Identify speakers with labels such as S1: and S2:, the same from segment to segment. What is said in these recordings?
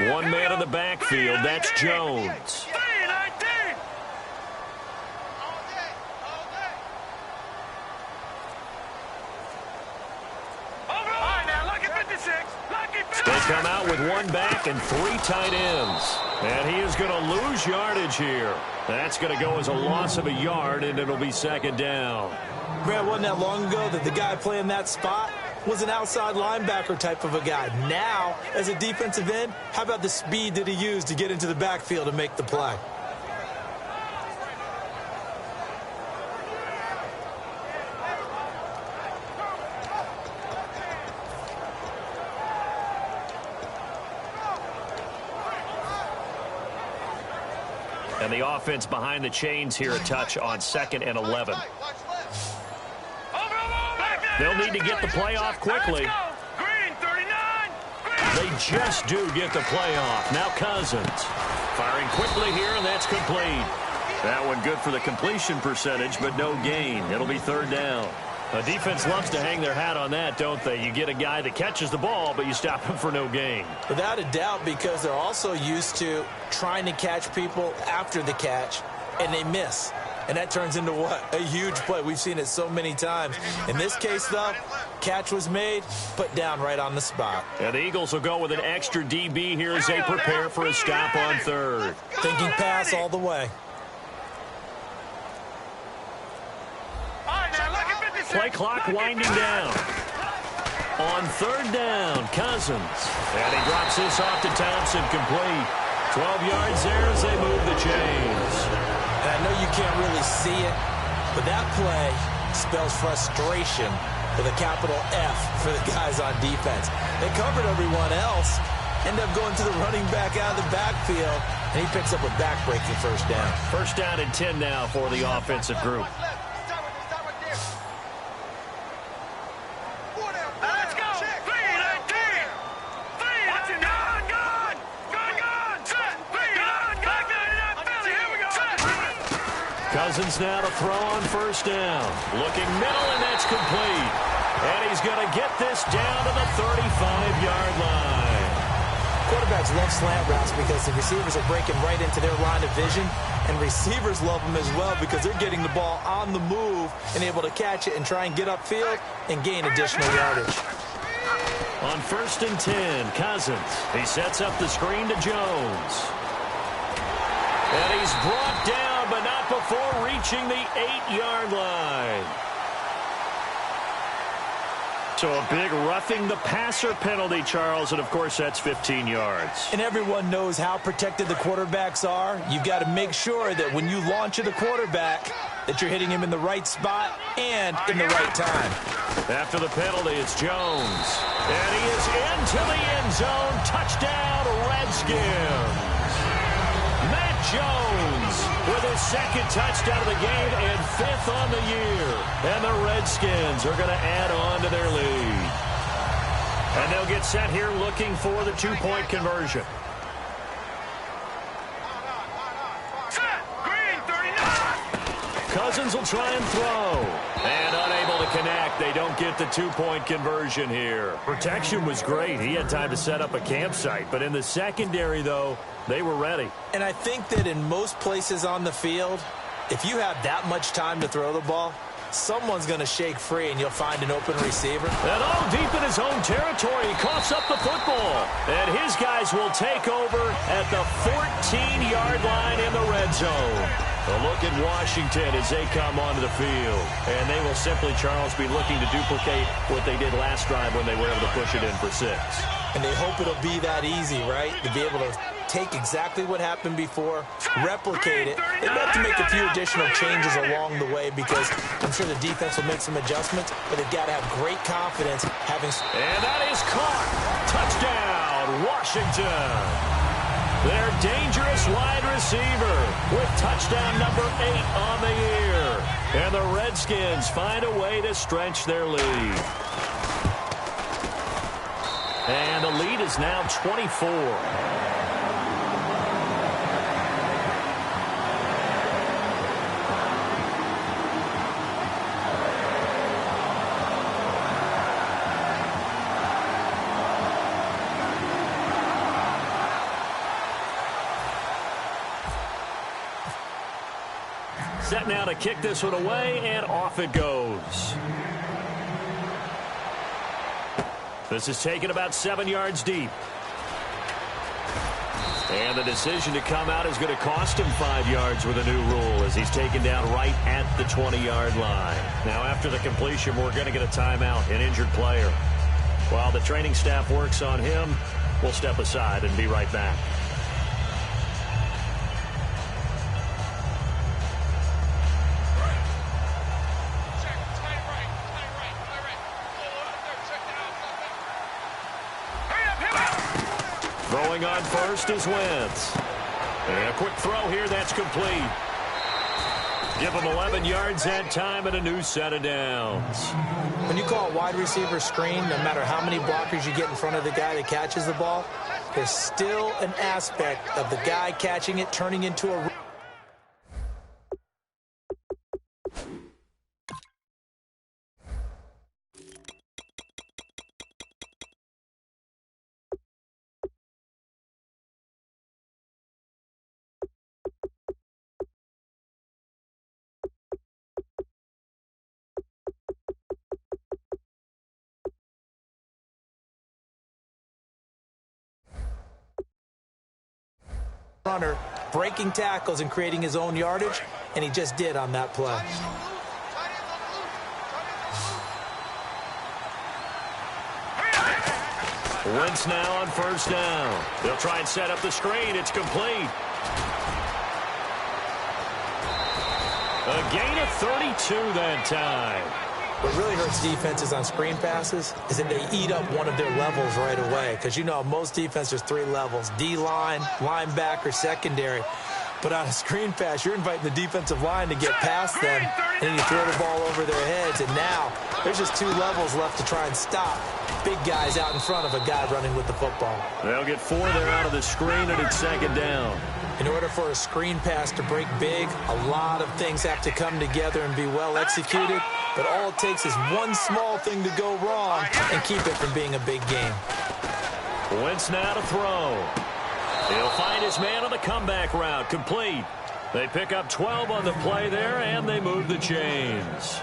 S1: One man in the backfield. That's Jones. They come out with one back and three tight ends. And he is going to lose yardage here. That's going to go as a loss of a yard, and it'll be second down.
S2: Brad, wasn't that long ago that the guy playing that spot was an outside linebacker type of a guy. Now, as a defensive end, how about the speed that he used to get into the backfield and make the play?
S1: And the offense behind the chains here a touch on 2nd and 11. They'll need to get the play off quickly. They just do get the play off. Now Cousins firing quickly here, and that's complete. That one good for the completion percentage, but no gain. It'll be third down. A defense loves to hang their hat on that, don't they? You get a guy that catches the ball, but you stop him for no gain.
S2: Without a doubt, because they're also used to trying to catch people after the catch, and they miss. And that turns into what? A huge play. We've seen it so many times. In this case, though, catch was made, put down right on the spot.
S1: And the Eagles will go with an extra DB here as they prepare for a stop on third.
S2: Thinking pass all the way.
S1: Play clock winding down. On third down, Cousins. And he drops this off to Thompson, complete. 12 yards there as they move the chains.
S2: And I know you can't really see it, but that play spells frustration with a capital F for the guys on defense. They covered everyone else, end up going to the running back out of the backfield, and he picks up a back-breaking first down.
S1: First down and 10 now for the offensive group. Cousins now to throw on first down. Looking middle, and that's complete. And he's going to get this down to the 35-yard line.
S2: Quarterbacks love slant routes because the receivers are breaking right into their line of vision, and receivers love them as well because they're getting the ball on the move and able to catch it and try and get upfield and gain additional yardage.
S1: On 1st and 10, Cousins. He sets up the screen to Jones. And he's brought down, but not before reaching the 8-yard line. So a big roughing the passer penalty, Charles, and of course that's 15 yards.
S2: And everyone knows how protected the quarterbacks are. You've got to make sure that when you launch at a quarterback that you're hitting him in the right spot and in the right time.
S1: After the penalty, it's Jones. And he is into the end zone. Touchdown, Redskins. Matt Jones with his second touchdown of the game and 5th on the year. And the Redskins are going to add on to their lead. And they'll get set here looking for the 2-point conversion. Cousins will try and throw. And unable to connect. They don't get the 2-point conversion here. Protection was great. He had time to set up a campsite. But in the secondary, though, they were ready.
S2: And I think that in most places on the field, if you have that much time to throw the ball, someone's going to shake free and you'll find an open receiver.
S1: And all deep in his own territory, he coughs up the football. And his guys will take over at the 14-yard line in the red zone. A look at Washington as they come onto the field. And they will simply, Charles, be looking to duplicate what they did last drive when they were able to push it in for 6.
S2: And they hope it'll be that easy, right? To be able to take exactly what happened before, replicate it. They'd have to make a few additional changes along the way because I'm sure the defense will make some adjustments, but they've got to have great confidence having...
S1: And that is caught. Touchdown, Washington. Their dangerous wide receiver with touchdown number 8 on the year. And the Redskins find a way to stretch their lead. And the lead is now 24. set now to kick this one away, and off it goes. This is taken about 7 yards deep. And the decision to come out is going to cost him 5 yards with a new rule as he's taken down right at the 20-yard line. Now, after the completion, we're going to get a timeout, an injured player. While the training staff works on him, we'll step aside and be right back. Throwing on first is Wentz. And a quick throw here, that's complete. Give him 11 yards that time and a new set of downs.
S2: When you call a wide receiver screen, no matter how many blockers you get in front of the guy that catches the ball, there's still an aspect of the guy catching it turning into a... runner breaking tackles and creating his own yardage, and he just did on that play.
S1: Wentz now on first down. They'll try and set up the screen. It's complete. A gain of 32 that time.
S2: What really hurts defenses on screen passes is that they eat up one of their levels right away. Because, you know, most defense, there's 3 levels. D-line, linebacker, secondary. But on a screen pass, you're inviting the defensive line to get past them, and then you throw the ball over their heads. And now there's just 2 levels left to try and stop big guys out in front of a guy running with the football.
S1: They'll get 4 there out of the screen, and it's second down.
S2: In order for a screen pass to break big, a lot of things have to come together and be well executed. But all it takes is one small thing to go wrong and keep it from being a big game.
S1: Wentz now to throw. He'll find his man on the comeback route. Complete. They pick up 12 on the play there, and they move the chains.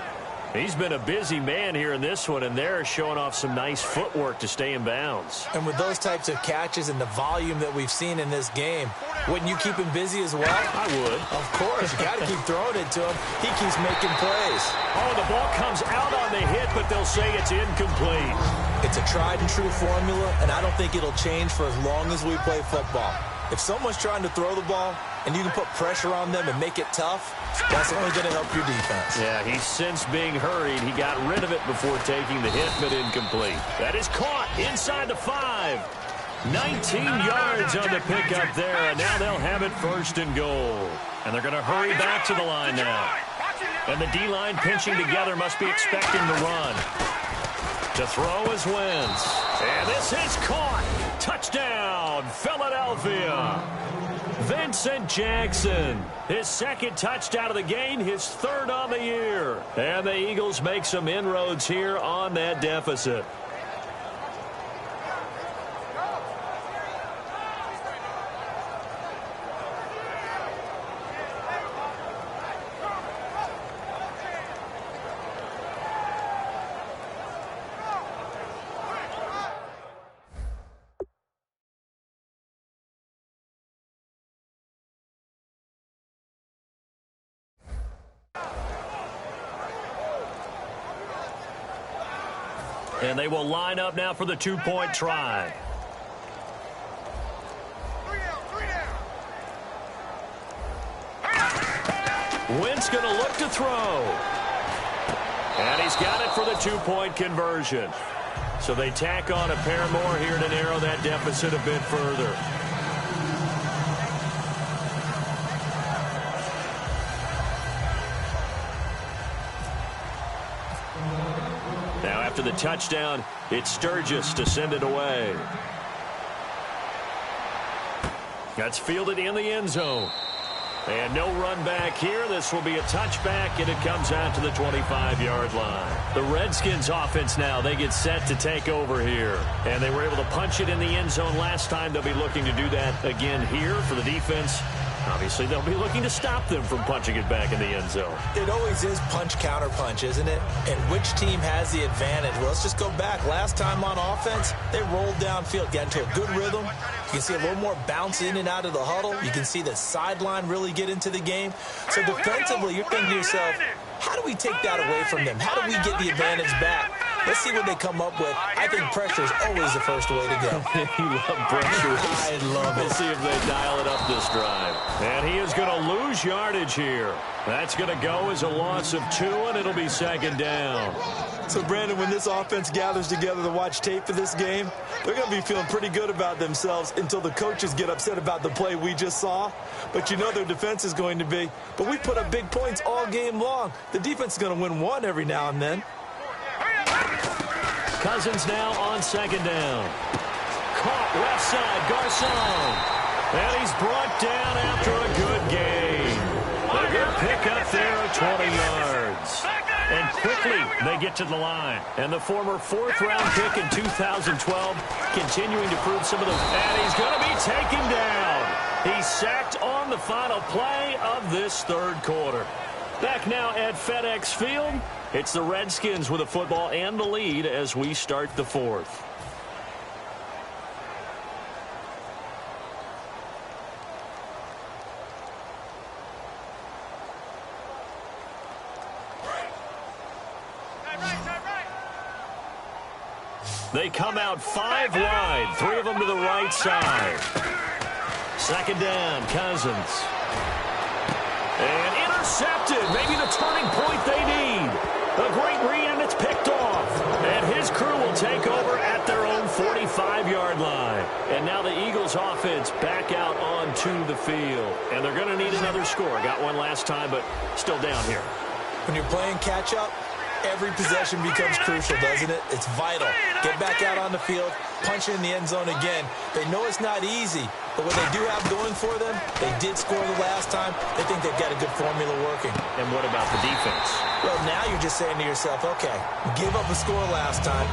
S1: He's been a busy man here in this one, and they're showing off some nice footwork to stay in bounds.
S2: And with those types of catches and the volume that we've seen in this game, wouldn't you keep him busy as well?
S1: I would.
S2: Of course. You got to keep throwing it to him. He keeps making plays.
S1: Oh, the ball comes out on the hit, but they'll say it's incomplete.
S2: It's a tried-and-true formula, and I don't think it'll change for as long as we play football. If someone's trying to throw the ball and you can put pressure on them and make it tough, that's only going to help your defense.
S1: Yeah, he's since being hurried. He got rid of it before taking the hit, but incomplete. That is caught inside the 5. 19 yards on the pickup there, and now they'll have it first and goal. And they're going to hurry back to the line now. And the D-line pinching together must be expecting the run. To throw is Wentz. And this is caught. Touchdown, Philadelphia. Vincent Jackson, his second touchdown of the game, his 3rd on the year. And the Eagles make some inroads here on that deficit. And they will line up now for the 2-point try. Wentz going to look to throw. And he's got it for the 2-point conversion. So they tack on a pair more here to narrow that deficit a bit further. After the touchdown, it's Sturgis to send it away. That's fielded in the end zone. And no run back here. This will be a touchback, and it comes out to the 25-yard line. The Redskins offense now, they get set to take over here. And they were able to punch it in the end zone last time. They'll be looking to do that again here for the defense. Obviously, they'll be looking to stop them from punching it back in the end zone.
S2: It always is punch, counter punch, isn't it? And which team has the advantage? Well, let's just go back. Last time on offense, they rolled downfield, got into a good rhythm. You can see a little more bounce in and out of the huddle. You can see the sideline really get into the game. So defensively, you're thinking to yourself, how do we take that away from them? How do we get the advantage back? Let's see what they come up with. I think pressure is always the first way to go.
S1: You love pressure.
S2: I love it.
S1: We'll see if they dial it up this drive. And he is going to lose yardage here. That's going to go as a loss of 2, and it'll be second down.
S2: So, Brandon, when this offense gathers together to watch tape for this game, they're going to be feeling pretty good about themselves until the coaches get upset about the play we just saw. But you know their defense is going to be. But we put up big points all game long. The defense is going to win one every now and then.
S1: Cousins now on second down. Caught left side, Garcon. And he's brought down after a good gain. A good pickup there of 20 yards. And quickly they get to the line. And the former 4th-round pick in 2012 continuing to prove some of those. And he's going to be taken down. He's sacked on the final play of this third quarter. Back now at FedEx Field. It's the Redskins with the football and the lead as we start the fourth. They come out 5 wide, 3 of them to the right side. Second down, Cousins. And intercepted, maybe the turning point they need. A great read, and it's picked off. And his crew will take over at their own 45-yard line. And now the Eagles offense back out onto the field. And they're going to need another score. Got one last time, but still down here.
S2: When you're playing catch-up, every possession becomes crucial, doesn't it? It's vital. Get back out on the field, punch it in the end zone again. They know it's not easy, but what they do have going for them, they did score the last time. They think they've got a good formula working.
S1: And what about the defense?
S2: Well, now you're just saying to yourself, okay, we gave up a score last time.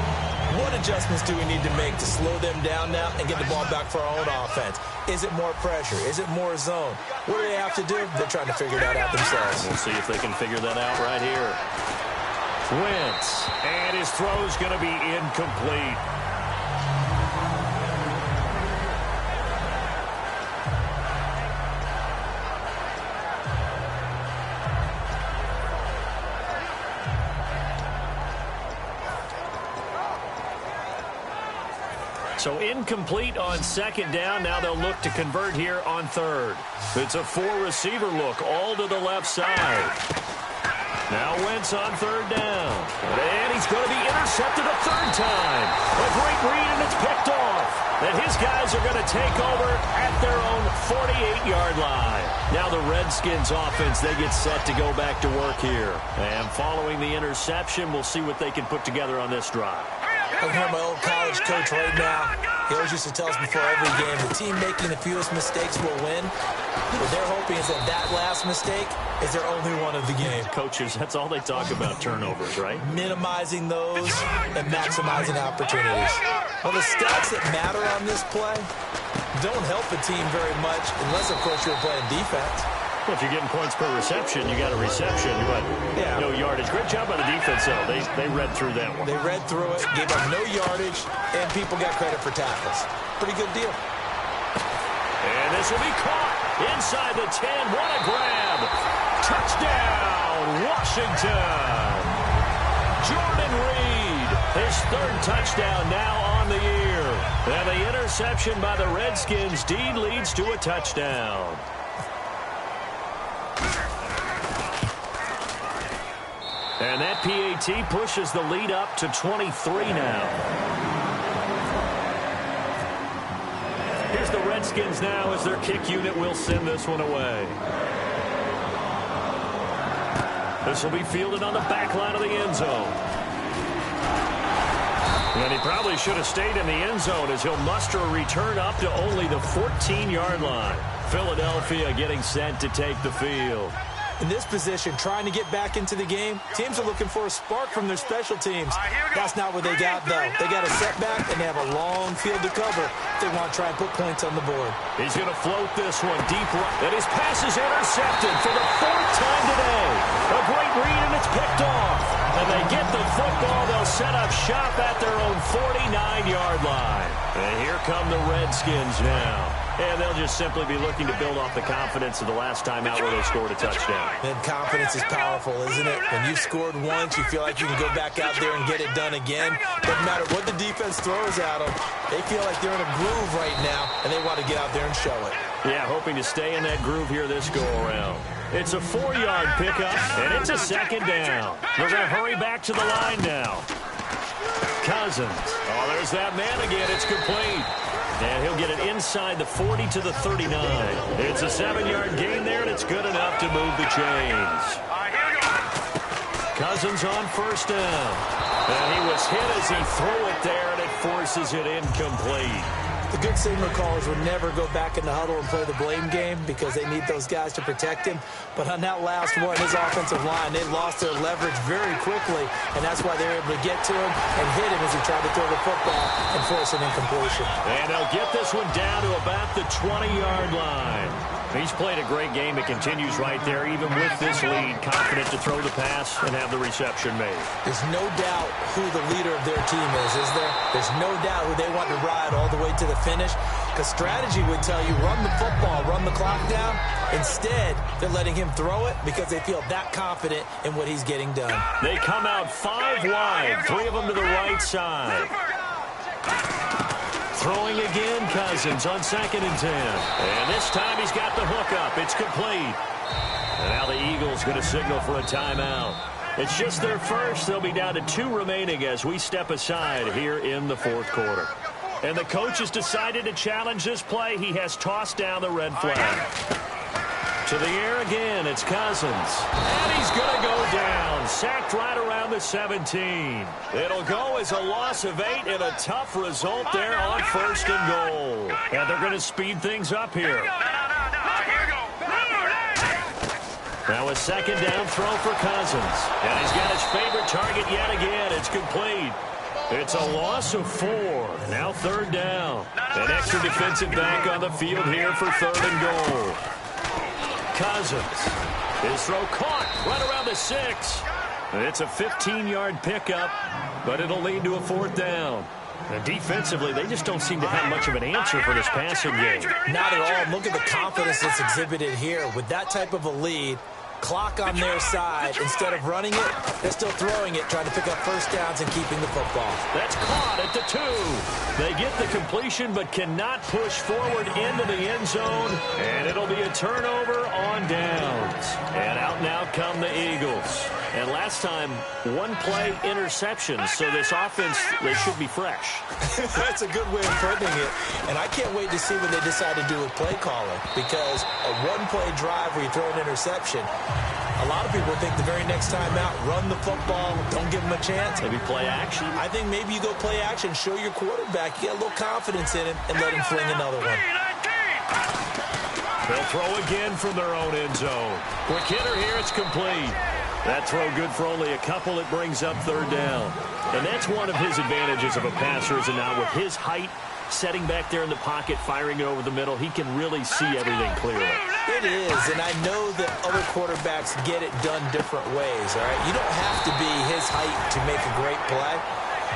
S2: What adjustments do we need to make to slow them down now and get the ball back for our own offense? Is it more pressure? Is it more zone? What do they have to do? They're trying to figure that out themselves.
S1: We'll see if they can figure that out right here. Wentz, and his throw's going to be incomplete. So incomplete on second down. Now they'll look to convert here on third. It's a 4-receiver look, all to the left side. Now Wentz on third down. And he's going to be intercepted a third time. A great read, and it's picked off. And his guys are going to take over at their own 48-yard line. Now the Redskins offense, they get set to go back to work here. And following the interception, we'll see what they can put together on this drive.
S2: I can hear my old college coach right now. He always used to tell us before every game, the team making the fewest mistakes will win. What they're hoping is that that last mistake is their only one of the game.
S1: Coaches, that's all they talk about, turnovers, right?
S2: Minimizing those and maximizing opportunities. Well, the stats that matter on this play don't help a team very much unless, of course, you're playing defense.
S1: Well, if you're getting points per reception, you got a reception, but no yardage. Great job by the defense, though. They read through that one.
S2: They read through it, gave up no yardage, and people got credit for tackles. Pretty good deal.
S1: And this will be caught inside the 10. What a grab. Touchdown, Washington. Jordan Reed, his third touchdown now on the year. And the interception by the Redskins. Dean leads to a touchdown. And that PAT pushes the lead up to 23 now. Here's the Redskins now as their kick unit will send this one away. This will be fielded on the back line of the end zone. And he probably should have stayed in the end zone as he'll muster a return up to only the 14-yard line. Philadelphia getting set to take the field.
S2: In this position, trying to get back into the game, teams are looking for a spark from their special teams. That's not what they got, though. They got a setback, and they have a long field to cover if they want to try and put points on the board.
S1: He's going to float this one deep right, and his pass is intercepted for the 4th time today. A great read, and it's picked off. And they get the football. They'll set up shop at their own 49-yard line. And here come the Redskins now. And they'll just simply be looking to build off the confidence of the last time out where they scored a touchdown.
S2: And confidence is powerful, isn't it? When you've scored once, you feel like you can go back out there and get it done again. Doesn't matter what the defense throws at them. They feel like they're in a groove right now, and they want to get out there and show it.
S1: Yeah, hoping to stay in that groove here this go-around. It's a 4-yard pickup, and it's a 2nd down. They're going to hurry back to the line now. Cousins. Oh, there's that man again. It's complete. And he'll get it inside the 40 to the 39. It's a 7-yard gain there, and it's good enough to move the chains. Cousins on 1st down. And he was hit as he threw it there, and it forces it incomplete.
S2: The good signal callers would never go back in the huddle and play the blame game because they need those guys to protect him. But on that last one, his offensive line, they lost their leverage very quickly, and that's why they were able to get to him and hit him as he tried to throw the football and force an incompletion.
S1: And they'll get this one down to about the 20-yard line. He's played a great game. It continues right there, even with this lead, confident to throw the pass and have the reception made.
S2: There's no doubt who the leader of their team is there? There's no doubt who they want to ride all the way to the finish, because strategy would tell you run the football, run the clock down. Instead, they're letting him throw it because they feel that confident in what he's getting done.
S1: They come out 5 wide, 3 of them to the right side. Throwing again, Cousins on 2nd and 10. And this time he's got the hook up. It's complete. And now the Eagles going to signal for a timeout. It's just their first. They'll be down to 2 remaining as we step aside here in the 4th quarter. And the coach has decided to challenge this play. He has tossed down the red flag. To the air again, it's Cousins. And he's going to go down. Sacked right around the 17. It'll go as a loss of 8 and a tough result there on 1st and goal. And they're going to speed things up here. Now a 2nd down throw for Cousins. And he's got his favorite target yet again. It's complete. It's a loss of 4. Now 3rd down. An extra defensive back on the field here for 3rd and goal. Cousins. His throw caught right around the 6. It's a 15-yard pickup, but it'll lead to a 4th down. And defensively, they just don't seem to have much of an answer for this passing game.
S2: Not at all. Look at the confidence that's exhibited here. With that type of a lead, clock on their side, instead of running it, they're still throwing it, trying to pick up 1st downs and keeping the football.
S1: That's caught at the 2. They get the completion but cannot push forward into the end zone, and it'll be a turnover on downs. And out now come the Eagles. And last time, 1-play interception, so this offense, they should be fresh.
S2: That's a good way of putting it. And I can't wait to see what they decide to do with play calling, because a 1-play drive where you throw an interception, a lot of people think the very next time out, run the football, don't give them a chance.
S1: Maybe play action.
S2: I think maybe you go play action, show your quarterback, you get a little confidence in him, and let him fling another one.
S1: They'll throw again from their own end zone. Quick hitter here, it's complete. That throw good for only a couple. It brings up 3rd down. And that's one of his advantages of a passer, is now with his height, setting back there in the pocket, firing it over the middle, he can really see everything clearly.
S2: It is, and I know that other quarterbacks get it done different ways, all right? You don't have to be his height to make a great play.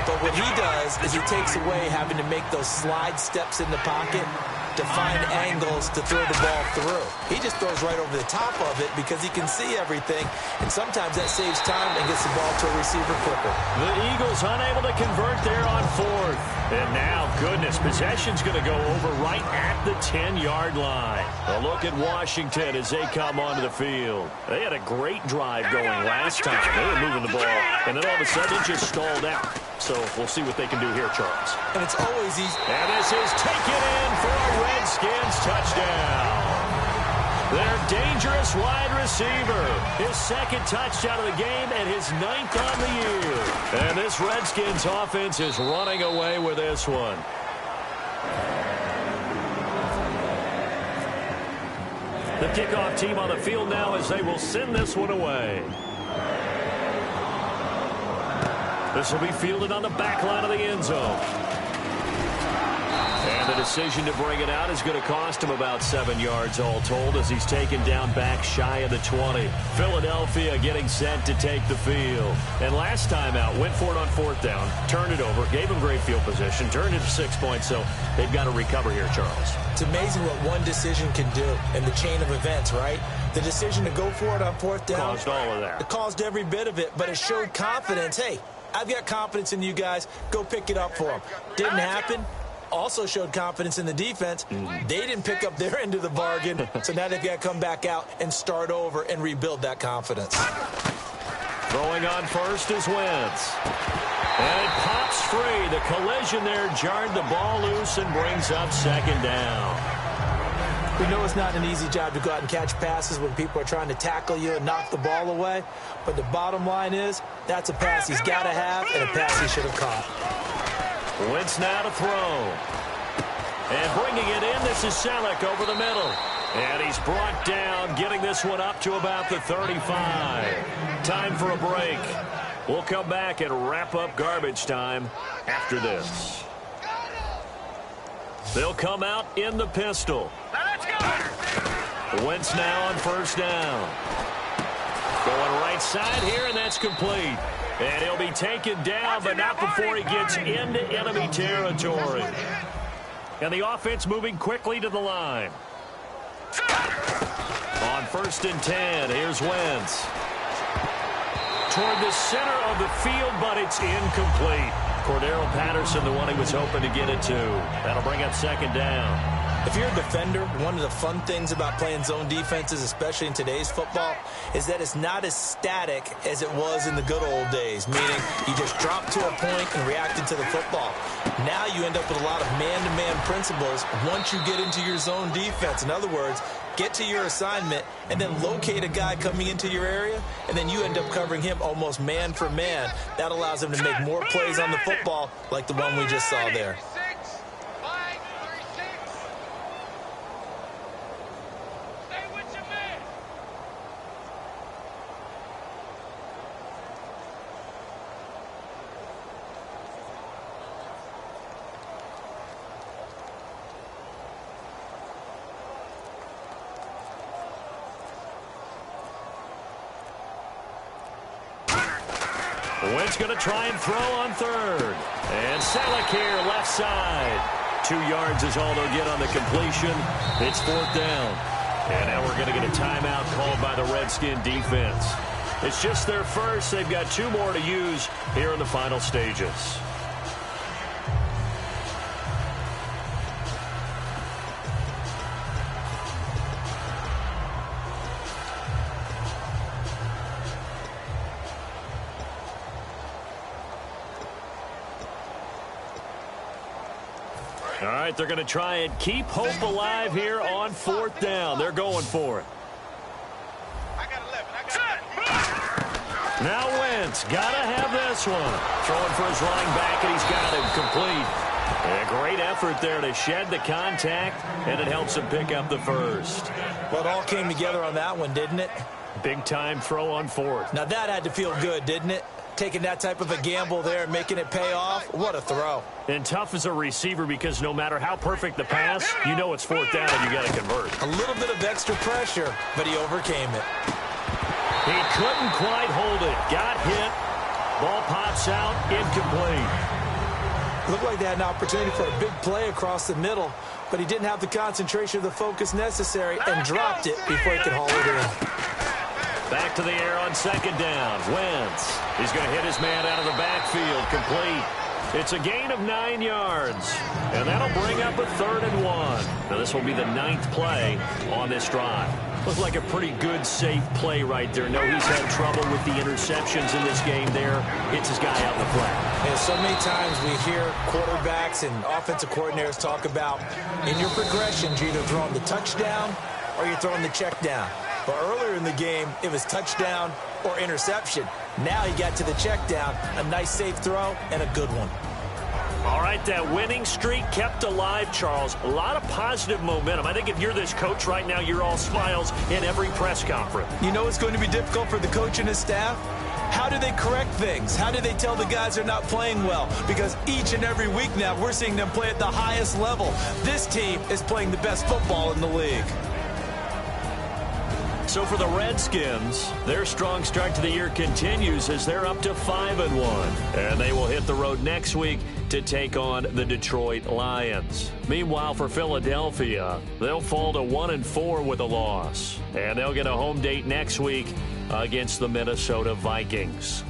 S2: But what he does is he takes away having to make those slide steps in the pocket to find angles to throw the ball through. He just throws right over the top of it because he can see everything, and sometimes that saves time and gets the ball to a receiver quicker.
S1: The Eagles unable to convert there on 4th. And now, goodness, possession's going to go over right at the 10-yard line. A look at Washington as they come onto the field. They had a great drive going last time. They were moving the ball, and then all of a sudden it just stalled out. So we'll see what they can do here, Charles.
S2: And it's always easy.
S1: And this is taken in for a Redskins touchdown. Their dangerous wide receiver. His 2nd touchdown of the game and his 9th on the year. And this Redskins offense is running away with this one. The kickoff team on the field now as they will send this one away. This will be fielded on the back line of the end zone. And the decision to bring it out is going to cost him about 7 yards all told as he's taken down back shy of the 20. Philadelphia getting set to take the field. And last time out, went for it on 4th down, turned it over, gave him great field position, turned it to 6 points, so they've got to recover here, Charles.
S2: It's amazing what one decision can do in the chain of events, right? The decision to go for it on 4th down.
S1: Caused all of that.
S2: It caused every bit of it, but it showed confidence. Hey, I've got confidence in you guys. Go pick it up for them. Didn't happen. Also showed confidence in the defense. They didn't pick up their end of the bargain, so now they've got to come back out and start over and rebuild that confidence.
S1: Throwing on first is Wentz. And it pops free. The collision there jarred the ball loose and brings up 2nd down.
S2: We know it's not an easy job to go out and catch passes when people are trying to tackle you and knock the ball away, but the bottom line is that's a pass he's got to have and a pass he should have caught.
S1: Wentz now to throw. And bringing it in, this is Selleck over the middle. And he's brought down, getting this one up to about the 35. Time for a break. We'll come back and wrap up garbage time after this. They'll come out in the pistol. Wentz now on 1st down. Going right side here, and that's complete. And he'll be taken down, but not before he gets into enemy territory. And the offense moving quickly to the line. On 1st and 10, here's Wentz. Toward the center of the field, but it's incomplete. Cordero Patterson, the one he was hoping to get it to. That'll bring up 2nd down.
S2: If you're a defender, one of the fun things about playing zone defenses, especially in today's football, is that it's not as static as it was in the good old days, meaning you just drop to a point and reacted to the football. Now you end up with a lot of man-to-man principles once you get into your zone defense. In other words, get to your assignment and then locate a guy coming into your area, and then you end up covering him almost man for man. That allows him to make more plays on the football like the one we just saw there.
S1: Wentz going to try and throw on 3rd. And Selleck here, left side. 2 yards is all they'll get on the completion. It's 4th down. And now we're going to get a timeout called by the Redskin defense. It's just their first. They've got 2 more to use here in the final stages. All right, they're going to try and keep hope alive here on 4th down. They're going for it. Now Wentz, got to have this one. Throwing for his running back, and he's got him complete. And a great effort there to shed the contact, and it helps him pick up the first.
S2: Well, it all came together on that one, didn't it?
S1: Big-time throw on 4th.
S2: Now that had to feel good, didn't it? Taking that type of a gamble there, making it pay off. What a throw.
S1: And tough as a receiver because no matter how perfect the pass, you know it's 4th down and you got to convert.
S2: A little bit of extra pressure, but he overcame it.
S1: He couldn't quite hold it. Got hit. Ball pops out. Incomplete.
S2: Looked like they had an opportunity for a big play across the middle, but he didn't have the concentration or the focus necessary and dropped it before he could haul it in.
S1: Back to the air on 2nd down. Wentz. He's going to hit his man out of the backfield. Complete. It's a gain of 9 yards. And that'll bring up a 3rd and 1. Now this will be the 9th play on this drive. Looks like a pretty good, safe play right there. No, he's had trouble with the interceptions in this game there. Hits his guy out in the flat.
S2: And so many times we hear quarterbacks and offensive coordinators talk about in your progressions, you're either throwing the touchdown or you're throwing the check down. But earlier in the game, it was touchdown or interception. Now he got to the check down, a nice safe throw, and a good one.
S1: All right, that winning streak kept alive, Charles. A lot of positive momentum. I think if you're this coach right now, you're all smiles in every press conference.
S2: You know it's going to be difficult for the coach and his staff? How do they correct things? How do they tell the guys they're not playing well? Because each and every week now, we're seeing them play at the highest level. This team is playing the best football in the league.
S1: So for the Redskins, their strong start to the year continues as they're up to 5-1. And they will hit the road next week to take on the Detroit Lions. Meanwhile, for Philadelphia, they'll fall to 1-4 with a loss. And they'll get a home date next week against the Minnesota Vikings.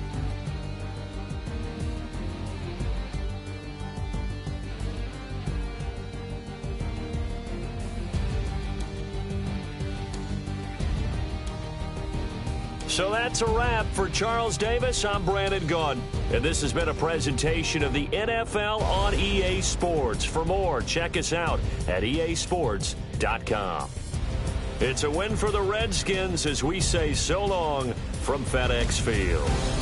S1: So that's a wrap. For Charles Davis, I'm Brandon Gaudin. And this has been a presentation of the NFL on EA Sports. For more, check us out at easports.com. It's a win for the Redskins as we say so long from FedEx Field.